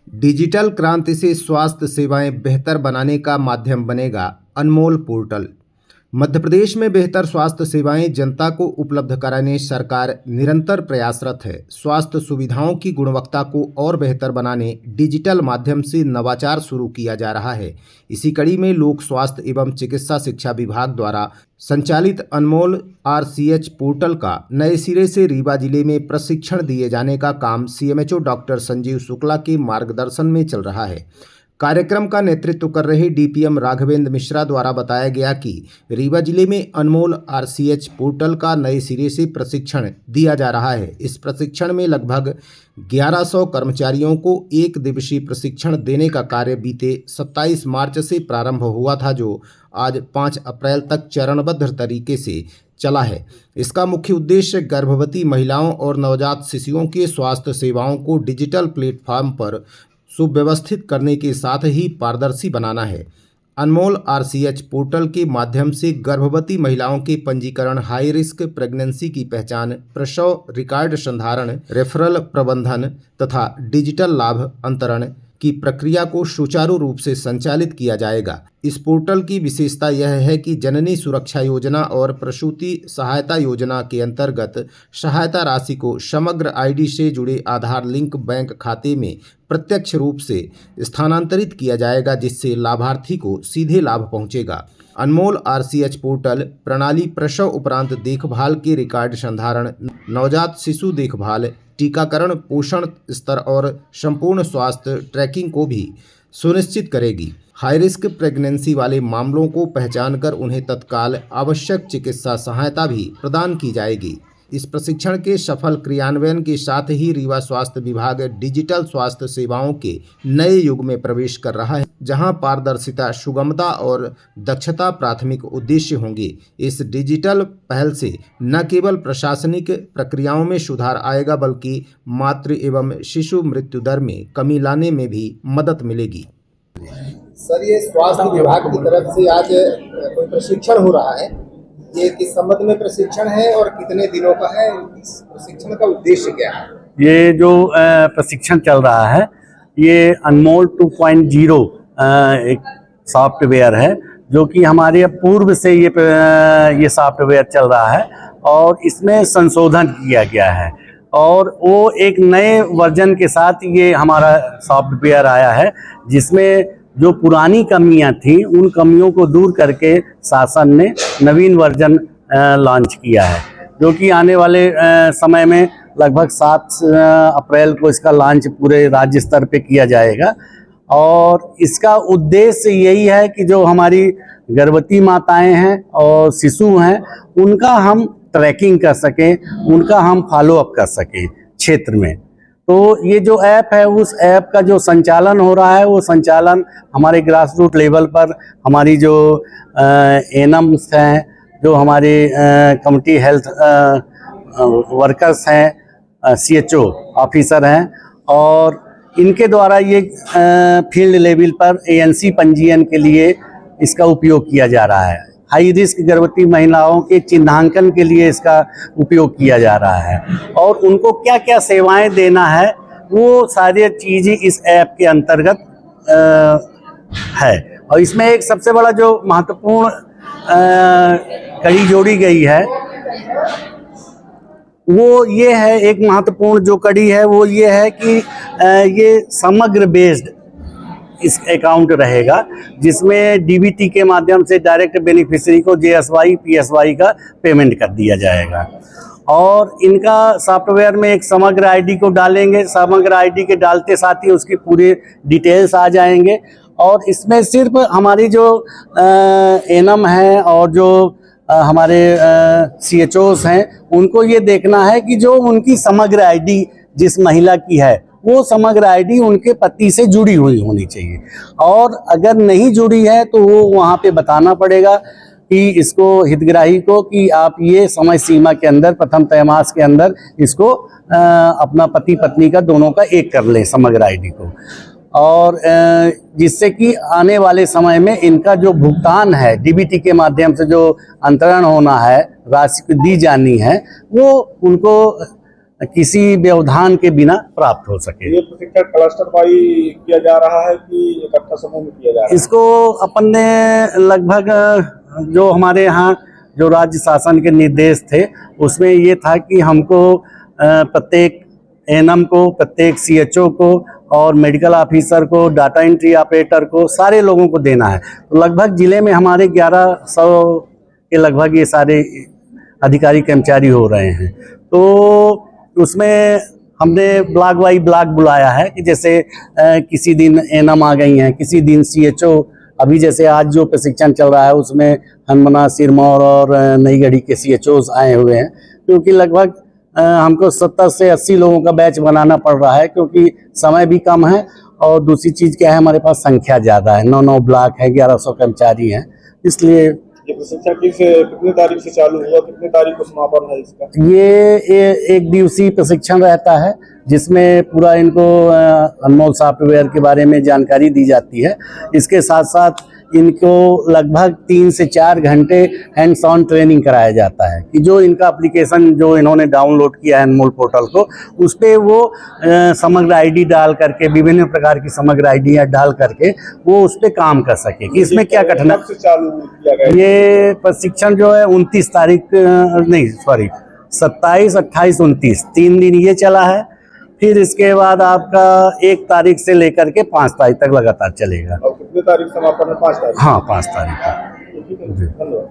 Digital क्रांति से स्वास्थ्य सेवाएं बेहतर बनाने का माध्यम बनेगा अनमोल पोर्टल। मध्य प्रदेश में बेहतर स्वास्थ्य सेवाएं जनता को उपलब्ध कराने सरकार निरंतर प्रयासरत है। स्वास्थ्य सुविधाओं की गुणवत्ता को और बेहतर बनाने डिजिटल माध्यम से नवाचार शुरू किया जा रहा है। इसी कड़ी में लोक स्वास्थ्य एवं चिकित्सा शिक्षा विभाग द्वारा संचालित अनमोल RCH पोर्टल का नए सिरे से रीवा जिले में प्रशिक्षण दिए जाने का काम CMHO डॉक्टर संजीव शुक्ला के मार्गदर्शन में चल रहा है। कार्यक्रम का नेतृत्व कर रहे DPM राघवेंद्र मिश्रा द्वारा बताया गया कि रीवा जिले में अनमोल RCH पोर्टल का नए सिरे से प्रशिक्षण दिया जा रहा है। इस प्रशिक्षण में लगभग 1100 कर्मचारियों को एक दिवसीय प्रशिक्षण देने का कार्य बीते 27 मार्च से प्रारंभ हुआ था, जो आज 5 अप्रैल तक चरणबद्ध तरीके से चला है। इसका मुख्य उद्देश्य गर्भवती महिलाओं और नवजात शिशुओं के स्वास्थ्य सेवाओं को डिजिटल प्लेटफॉर्म पर सुव्यवस्थित करने के साथ ही पारदर्शी बनाना है। अनमोल RCH पोर्टल के माध्यम से गर्भवती महिलाओं के पंजीकरण, हाई रिस्क प्रेगनेंसी की पहचान, प्रसव रिकॉर्ड संधारण, रेफरल प्रबंधन तथा डिजिटल लाभ अंतरण की प्रक्रिया को सुचारू रूप से संचालित किया जाएगा। इस पोर्टल की विशेषता यह है कि जननी सुरक्षा योजना और प्रसूति सहायता योजना के अंतर्गत सहायता राशि को समग्र ID से जुड़े आधार लिंक बैंक खाते में प्रत्यक्ष रूप से स्थानांतरित किया जाएगा, जिससे लाभार्थी को सीधे लाभ पहुंचेगा। अनमोल RCH पोर्टल प्रणाली प्रसव उपरांत देखभाल के रिकॉर्ड संधारण, नवजात शिशु देखभाल, टीकाकरण, पोषण स्तर और संपूर्ण स्वास्थ्य ट्रैकिंग को भी सुनिश्चित करेगी। हाई रिस्क प्रेगनेंसी वाले मामलों को पहचानकर उन्हें तत्काल आवश्यक चिकित्सा सहायता भी प्रदान की जाएगी। इस प्रशिक्षण के सफल क्रियान्वयन के साथ ही रीवा स्वास्थ्य विभाग डिजिटल स्वास्थ्य सेवाओं के नए युग में प्रवेश कर रहा है, जहां पारदर्शिता, सुगमता और दक्षता प्राथमिक उद्देश्य होंगे। इस डिजिटल पहल से न केवल प्रशासनिक प्रक्रियाओं में सुधार आएगा, बल्कि मातृ एवं शिशु मृत्यु दर में कमी लाने में भी मदद मिलेगी। सर, ये स्वास्थ्य विभाग की तरफ से आज कोई प्रशिक्षण हो रहा है, ये किस संबंध में प्रशिक्षण है और कितने दिनों का है? इस प्रशिक्षण का उद्देश्य क्या है? ये जो प्रशिक्षण चल रहा है, ये अनमोल 2.0 एक सॉफ्टवेयर है, जो कि हमारे पूर्व से ये सॉफ्टवेयर चल रहा है और इसमें संशोधन किया गया है और वो एक नए वर्जन के साथ ये हमारा सॉफ्टवेयर आया है, जिसमें जो पुरानी कमियां थी उन कमियों को दूर करके शासन ने नवीन वर्जन लॉन्च किया है, जो कि आने वाले समय में लगभग 7 अप्रैल को इसका लॉन्च पूरे राज्य स्तर पे किया जाएगा। और इसका उद्देश्य यही है कि जो हमारी गर्भवती माताएं हैं और शिशु हैं, उनका हम ट्रैकिंग कर सकें, उनका हम फॉलो अप कर सकें क्षेत्र में। तो ये जो ऐप है, उस ऐप का जो संचालन हो रहा है, वो संचालन हमारे ग्रास रूट लेवल पर हमारी जो एनम्स हैं, जो हमारे कम्युनिटी हेल्थ वर्कर्स हैं, CHO ऑफिसर हैं, और इनके द्वारा ये फील्ड लेवल पर ANC पंजीयन के लिए इसका उपयोग किया जा रहा है। हाई रिस्क गर्भवती महिलाओं के चिन्हांकन के लिए इसका उपयोग किया जा रहा है और उनको क्या क्या सेवाएं देना है, वो सारी चीज़ें इस ऐप के अंतर्गत है। और इसमें एक सबसे बड़ा जो महत्वपूर्ण कड़ी जोड़ी गई है, वो ये है, एक महत्वपूर्ण जो कड़ी है वो ये है कि ये समग्र बेस्ड इस अकाउंट रहेगा, जिसमें DBT के माध्यम से डायरेक्ट बेनिफिशियरी को JSY PSY का पेमेंट कर दिया जाएगा। और इनका सॉफ्टवेयर में एक समग्र ID को डालेंगे, समग्र ID के डालते साथ ही उसकी पूरी डिटेल्स आ जाएंगे। और इसमें सिर्फ हमारी जो एनम है और जो हमारे CHOs हैं, उनको ये देखना है कि जो उनकी समग्र ID जिस महिला की है, वो समग्र ID उनके पति से जुड़ी हुई होनी चाहिए। और अगर नहीं जुड़ी है तो वो वहाँ पे बताना पड़ेगा कि इसको हितग्राही को कि आप ये समय सीमा के अंदर, प्रथम त्रैमास के अंदर इसको अपना पति पत्नी का दोनों का एक कर लें समग्र ID को। और जिससे कि आने वाले समय में इनका जो भुगतान है DBT के माध्यम से जो अंतरण होना है, राशि दी जानी है, वो उनको किसी व्यवधान के बिना प्राप्त हो सके। ये प्रशिक्षण क्लस्टर वाइज किया जा रहा है कि इकट्ठा समूह में किया जा रहा है? इसको अपन ने लगभग जो हमारे यहाँ जो राज्य शासन के निर्देश थे उसमें ये था कि हमको प्रत्येक एएनएम को, प्रत्येक सीएचओ को और मेडिकल ऑफिसर को, डाटा एंट्री ऑपरेटर को, सारे लोगों को देना है। तो लगभग जिले में हमारे 1100 के लगभग ये सारे अधिकारी कर्मचारी हो रहे हैं। तो उसमें हमने ब्लॉक वाइज ब्लॉक बुलाया है कि जैसे किसी दिन एएनएम आ गई हैं, किसी दिन सीएचओ, अभी जैसे आज जो प्रशिक्षण चल रहा है उसमें हनुमाना, सिरमौर और नई गढ़ी के सीएचओज आए हुए हैं, क्योंकि लगभग हमको 70 से 80 लोगों का बैच बनाना पड़ रहा है, क्योंकि समय भी कम है और दूसरी चीज़ क्या है, हमारे पास संख्या ज़्यादा है, 9 ब्लॉक है, 1100 कर्मचारी हैं, इसलिए ये प्रशिक्षण कितनी तारीख से चालू हुआ, कितनी तारीख को समापन है इसका? ये एक दिवसीय प्रशिक्षण रहता है जिसमें पूरा इनको अनमोल सॉफ्टवेयर के बारे में जानकारी दी जाती है। इसके साथ साथ इनको लगभग 3 से 4 घंटे हैंड्स ऑन ट्रेनिंग कराया जाता है कि जो इनका एप्लीकेशन जो इन्होंने डाउनलोड किया है अनमोल पोर्टल को, उस पर वो समग्र आईडी डाल करके, विभिन्न प्रकार की समग्र आईडियाँ डाल करके वो उस पर काम कर सके कि इसमें क्या कठिनाई। कब से चालू किया गया? ये प्रशिक्षण जो है 29 तारीख, नहीं सॉरी 27, 28, 29 3 दिन ये चला है। फिर इसके बाद आपका 1 तारीख से लेकर के 5 तारीख तक लगातार चलेगा। और कितनी तारीख समापन है? 5 तारीख। हाँ, 5 तारीख का। ठीक है, धन्यवाद।